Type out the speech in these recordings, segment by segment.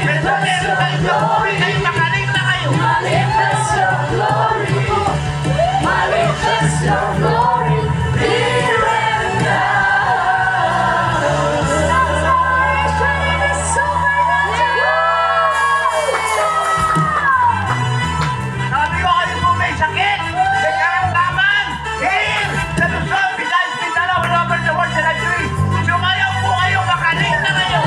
Pero meron kayong glory, kayo magaling na kayo. Manifest your glory. Manifest your glory. Here and now. Transformation in the supernatural. Sabi ko kayo po may sakit, may karamdaman, heal, sa Luzon, Visayas, Mindanao, all over the world, sa Nigeria. Sumayaw po kayo, magaling na kayo.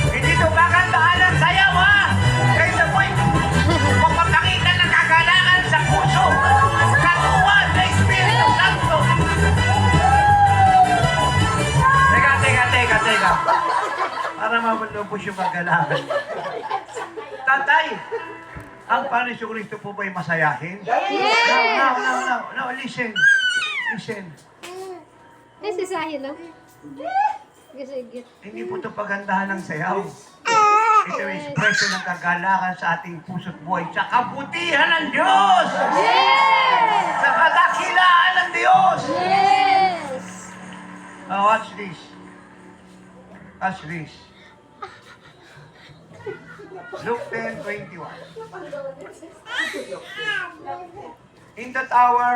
Hindi ito kagandahan ng sayaw, ha? Kaysa po'y magpapakita ng kagalangan sa puso, katuwa sa Espiritu Santo. Teka. Para mamalubos yung kagalangan. Tatay, ang Panginoon Kristo po ba'y masayahin? Now, listen. Ay, si Sahil, no? Sige. Hindi po ito pagandahan ng sayaw. Ito ay ekspresyon ng kagalangan sa ating puso't buhay sa kabutihan ng Diyos! Yes! Sa kadakilaan ng Diyos! Yes! Watch this. Watch this. Luke 10:21. In that hour,